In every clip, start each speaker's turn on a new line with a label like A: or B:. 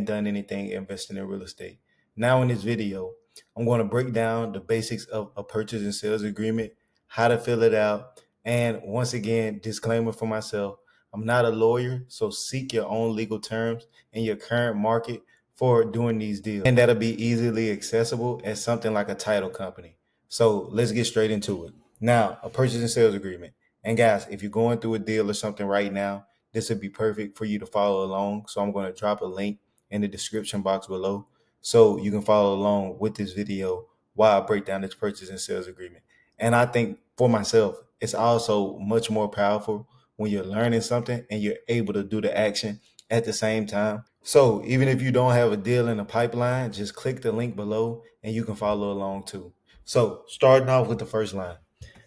A: done anything investing in real estate. Now in this video, I'm going to break down the basics of a purchase and sales agreement, how to fill it out, and once again, disclaimer for myself, I'm not a lawyer, so seek your own legal terms in your current market for doing these deals. And that'll be easily accessible as something like a title company. So let's get straight into it. Now, a purchase and sales agreement. And guys, if you're going through a deal or something right now, this would be perfect for you to follow along. So I'm going to drop a link in the description box below so you can follow along with this video while I break down this purchase and sales agreement. And I think for myself, it's also much more powerful when you're learning something and you're able to do the action at the same time. So even if you don't have a deal in the pipeline, just click the link below and you can follow along too. So starting off with the first line,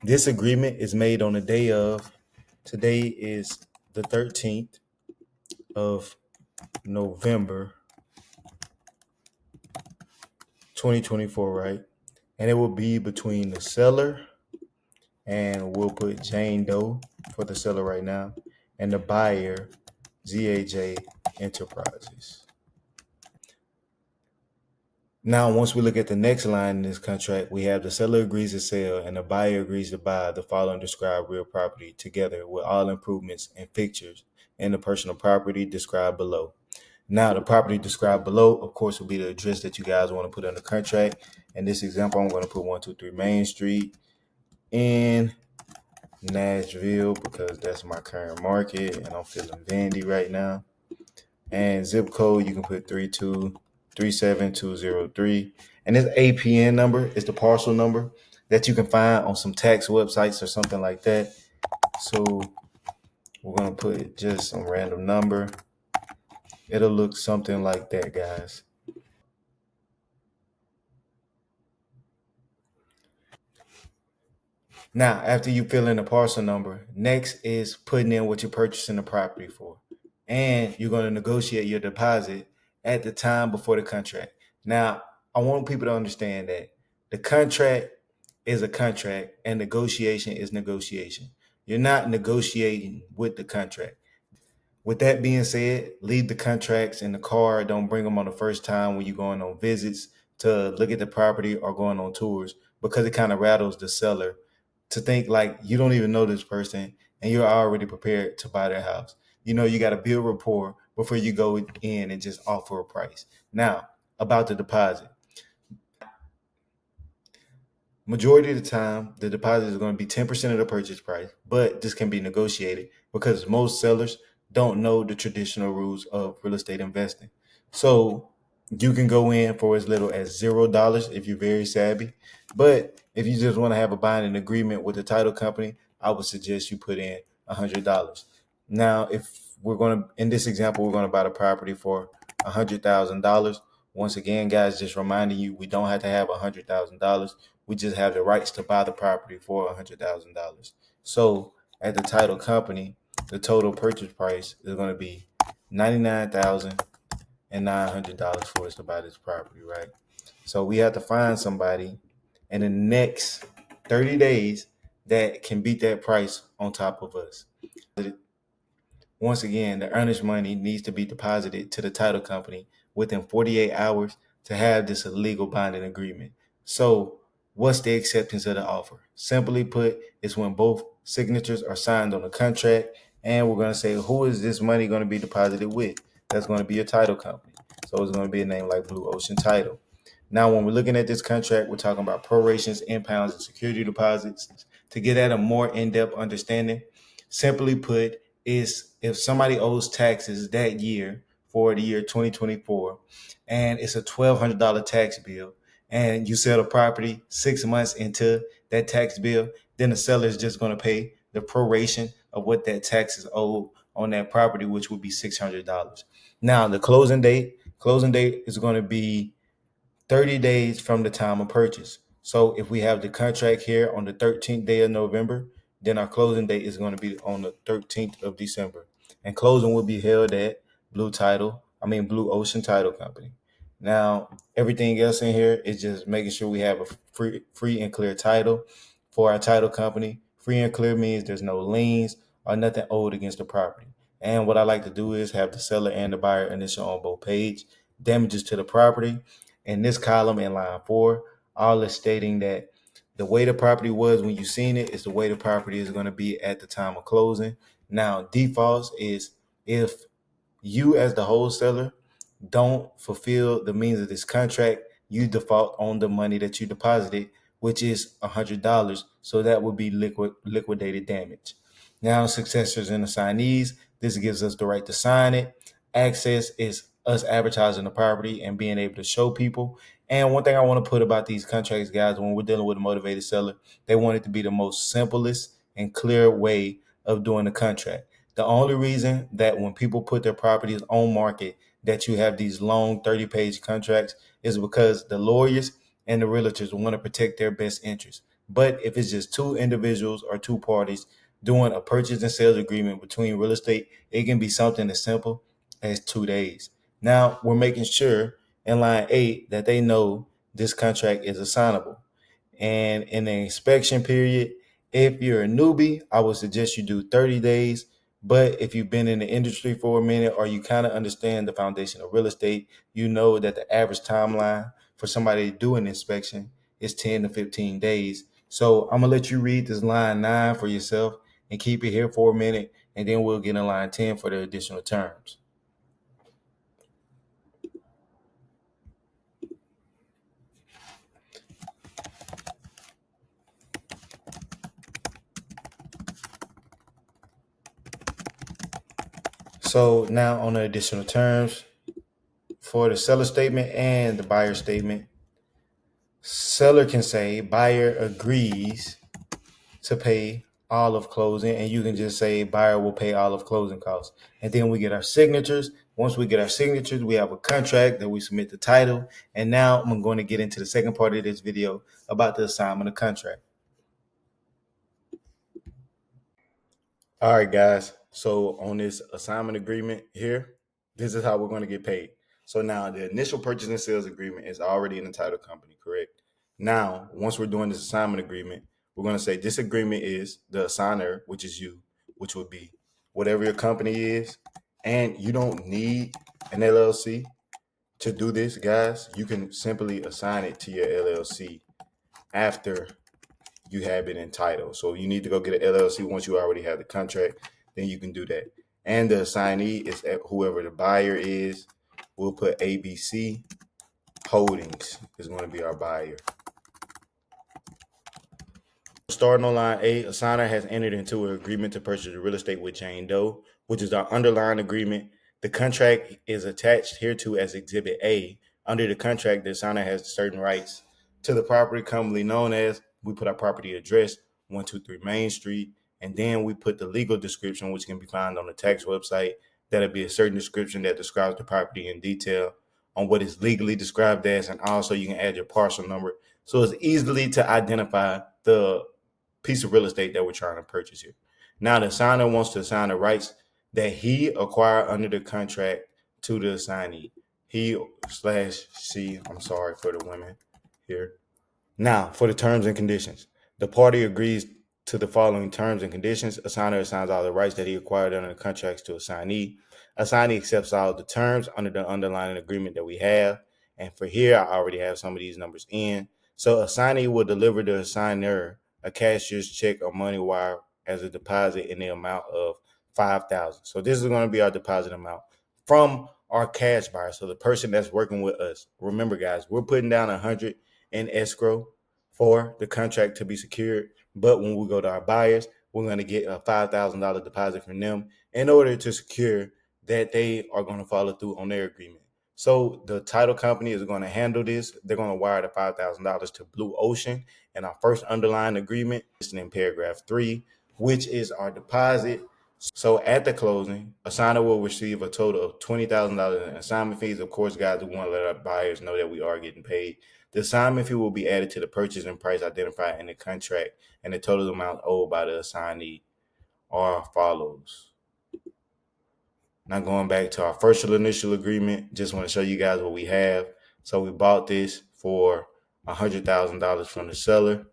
A: this agreement is made on the day of, today is the 13th of November 2024, right? And it will be between the seller, and we'll put Jane Doe for the seller right now, and the buyer, ZAJ Enterprises. Now, once we look at the next line in this contract, we have the seller agrees to sell and the buyer agrees to buy the following described real property together with all improvements and fixtures in the personal property described below. Now, the property described below, of course, will be the address that you guys want to put on the contract. In this example, I'm going to put 123 Main Street in Nashville because that's my current market and I'm feeling Vandy right now. And zip code, you can put 3237203. And this APN number is the parcel number that you can find on some tax websites or something like that. So we're going to put just some random number. It'll look something like that, guys. Now, after you fill in the parcel number, next is putting in what you're purchasing the property for. And you're going to negotiate your deposit at the time before the contract. Now, I want people to understand that the contract is a contract and negotiation is negotiation. You're not negotiating with the contract. With that being said, leave the contracts in the car. Don't bring them on the first time when you're going on visits to look at the property or going on tours, because it kind of rattles the seller to think like you don't even know this person and you're already prepared to buy their house. You know, you got to build rapport before you go in and just offer a price. Now, about the deposit. Majority of the time, the deposit is going to be 10% of the purchase price, but this can be negotiated because most sellers don't know the traditional rules of real estate investing. So you can go in for as little as $0 if you're very savvy. But if you just want to have a binding agreement with the title company, I would suggest you put in $100. Now, if we're going to, in this example, we're going to buy the property for $100,000. Once again, guys, just reminding you, we don't have to have $100,000. We just have the rights to buy the property for $100,000. So at the title company, the total purchase price is going to be $99,900 for us to buy this property, right? So we have to find somebody in the next 30 days that can beat that price on top of us. Once again, the earnest money needs to be deposited to the title company within 48 hours to have this legal binding agreement. So what's the acceptance of the offer? Simply put, it's when both signatures are signed on the contract, and we're going to say, who is this money going to be deposited with? That's going to be a title company. So it's going to be a name like Blue Ocean Title. Now, when we're looking at this contract, we're talking about prorations, impounds, and security deposits. To get at a more in-depth understanding, simply put, is if somebody owes taxes that year for the year 2024, and it's a $1,200 tax bill, and you sell the property 6 months into that tax bill, then the seller is just going to pay the proration of what that tax is owed on that property, which would be $600. Now, the closing date is going to be 30 days from the time of purchase. So if we have the contract here on the 13th day of November, then our closing date is going to be on the 13th of December. And closing will be held at Blue Ocean Title Company. Now, everything else in here is just making sure we have a free and clear title for our title company. Free and clear means there's no liens or nothing owed against the property. And what I like to do is have the seller and the buyer initial on both page. Damages to the property. In this column in line 4, all is stating that the way the property was when you seen it is the way the property is going to be at the time of closing. Now, defaults is if you as the wholesaler don't fulfill the means of this contract, you default on the money that you deposited, which is $100. So that would be liquidated damage. Now, successors and assignees, this gives us the right to sign it. Access is us advertising the property and being able to show people. And one thing I want to put about these contracts, guys, when we're dealing with a motivated seller, they want it to be the most simplest and clear way of doing the contract. The only reason that when people put their properties on market that you have these long 30-page contracts is because the lawyers and the realtors want to protect their best interests. But if it's just two individuals or two parties doing a purchase and sales agreement between real estate, it can be something as simple as 2 days. Now, we're making sure in line 8 that they know this contract is assignable. And in the inspection period, if you're a newbie, I would suggest you do 30 days. But if you've been in the industry for a minute or you kind of understand the foundation of real estate, you know that the average timeline for somebody to do an inspection is 10 to 15 days. So I'm going to let you read this line 9 for yourself and keep it here for a minute, and then we'll get in line 10 for the additional terms. So now on the additional terms, for the seller statement and the buyer statement, seller can say buyer agrees to pay all of closing, and you can just say buyer will pay all of closing costs. And then we get our signatures. Once we get our signatures, we have a contract that we submit the title. And now I'm going to get into the second part of this video about the assignment of contract. All right, guys. So on this assignment agreement here, this is how we're going to get paid. So now the initial purchase and sales agreement is already in the title company, correct? Now, once we're doing this assignment agreement, we're going to say this agreement is the assigner, which is you, which would be whatever your company is. And you don't need an LLC to do this, guys. You can simply assign it to your LLC after you have it entitled. So you need to go get an LLC once you already have the contract, then you can do that. And the assignee is whoever the buyer is. We'll put ABC Holdings is going to be our buyer. Starting on line 8, assigner has entered into an agreement to purchase the real estate with Jane Doe, which is our underlying agreement. The contract is attached hereto as Exhibit A. Under the contract, the assigner has certain rights to the property commonly known as, we put our property address, 123 Main Street, and then we put the legal description, which can be found on the tax website. That'll be a certain description that describes the property in detail on what is legally described as, and also you can add your parcel number. So it's easily to identify the piece of real estate that we're trying to purchase here. Now the assigner wants to assign the rights that he acquired under the contract to the assignee. He/she, I'm sorry for the women here. Now for the terms and conditions. The party agrees to the following terms and conditions. Assigner assigns all the rights that he acquired under the contracts to assignee. Assignee accepts all the terms under the underlying agreement that we have. And for here, I already have some of these numbers in. So assignee will deliver the assigner a cashier's check or money wire as a deposit in the amount of $5,000. So this is going to be our deposit amount from our cash buyer. So the person that's working with us. Remember, guys, we're putting down $100 in escrow for the contract to be secured. But when we go to our buyers, we're going to get a $5,000 deposit from them in order to secure that they are going to follow through on their agreement. So the title company is going to handle this. They're going to wire the $5,000 to Blue Ocean. And our first underlying agreement is in paragraph 3, which is our deposit. So at the closing, assigner will receive a total of $20,000 in assignment fees. Of course, guys, we want to let our buyers know that we are getting paid. The assignment fee will be added to the purchase and price identified in the contract, and the total amount owed by the assignee are follows. Now going back to our first initial agreement, just want to show you guys what we have. So we bought this for $100,000 from the seller,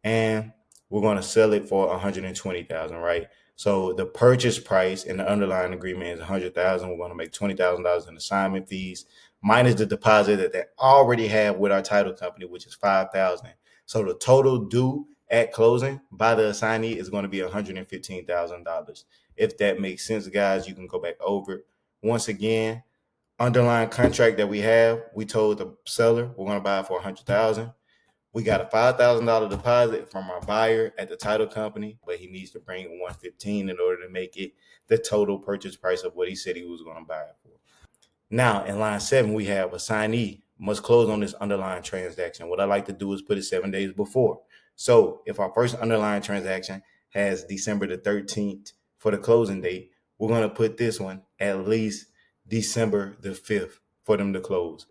A: and we're going to sell it for $120,000, right? So the purchase price in the underlying agreement is 100,000. We're going to make $20,000 in assignment fees minus the deposit that they already have with our title company, which is 5,000. So the total due at closing by the assignee is going to be $115,000. If that makes sense, guys, you can go back over it. Once again, underlying contract that we have, we told the seller we're going to buy it for 100,000. We got a $5,000 deposit from our buyer at the title company, but he needs to bring 115 in order to make it the total purchase price of what he said he was going to buy it for. Now, in line 7, we have assignee must close on this underlying transaction. What I like to do is put it 7 days before. So if our first underlying transaction has December the 13th for the closing date, we're going to put this one at least December the 5th for them to close.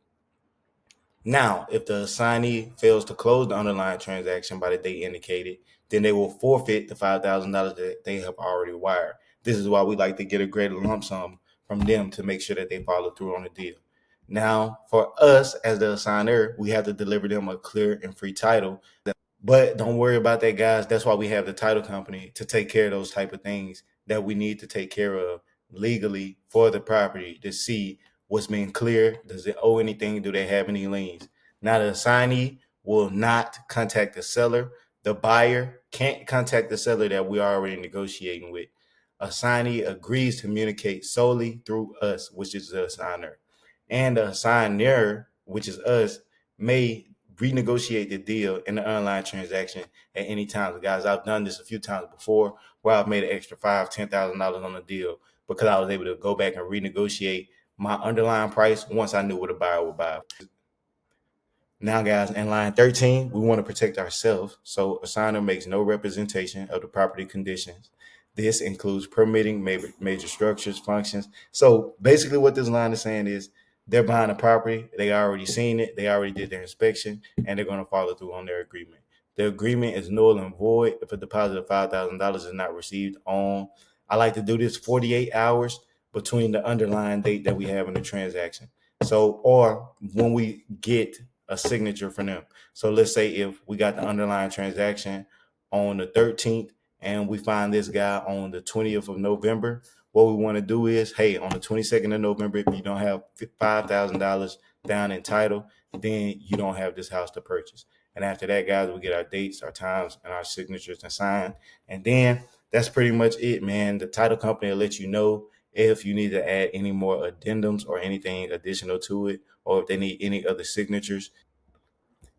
A: Now, if the assignee fails to close the underlying transaction by the date indicated, then they will forfeit the $5,000 that they have already wired. This is why we like to get a greater lump sum from them to make sure that they follow through on the deal. Now, for us as the assigner, we have to deliver them a clear and free title. But don't worry about that, guys. That's why we have the title company to take care of those type of things that we need to take care of legally for the property to see what's being clear. Does it owe anything? Do they have any liens? Now, the assignee will not contact the seller. The buyer can't contact the seller that we're already negotiating with. Assignee agrees to communicate solely through us, which is the assigner. And the assigner, which is us, may renegotiate the deal in the online transaction at any time. Guys, I've done this a few times before where I've made an extra $5,000-$10,000 on the deal because I was able to go back and renegotiate my underlying price once I knew what a buyer would buy. Now, guys, in line 13, we want to protect ourselves. So assigner makes no representation of the property conditions. This includes permitting major structures, functions. So basically what this line is saying is they're buying a property. They already seen it. They already did their inspection, and they're going to follow through on their agreement. The agreement is null and void if a deposit of $5,000 is not received on, I like to do this 48 hours between the underlying date that we have in the transaction. So, or when we get a signature from them. So let's say if we got the underlying transaction on the 13th and we find this guy on the 20th of November, what we want to do is, hey, on the 22nd of November, if you don't have $5,000 down in title, then you don't have this house to purchase. And after that, guys, we get our dates, our times, and our signatures and sign. And then that's pretty much it, man. The title company will let you know if you need to add any more addendums or anything additional to it, or if they need any other signatures.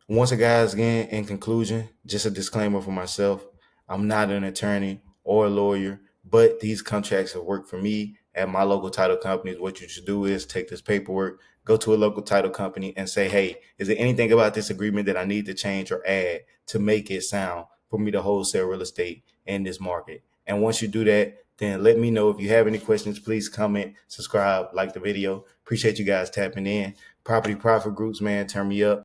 A: Once again, guys, again, in conclusion, just a disclaimer for myself. I'm not an attorney or a lawyer, but these contracts have worked for me at my local title companies. What you should do is take this paperwork, go to a local title company and say, hey, is there anything about this agreement that I need to change or add to make it sound for me to wholesale real estate in this market? And once you do that, then let me know. If you have any questions, please comment, subscribe, like the video. Appreciate you guys tapping in. Property Profit Groups, man, turn me up.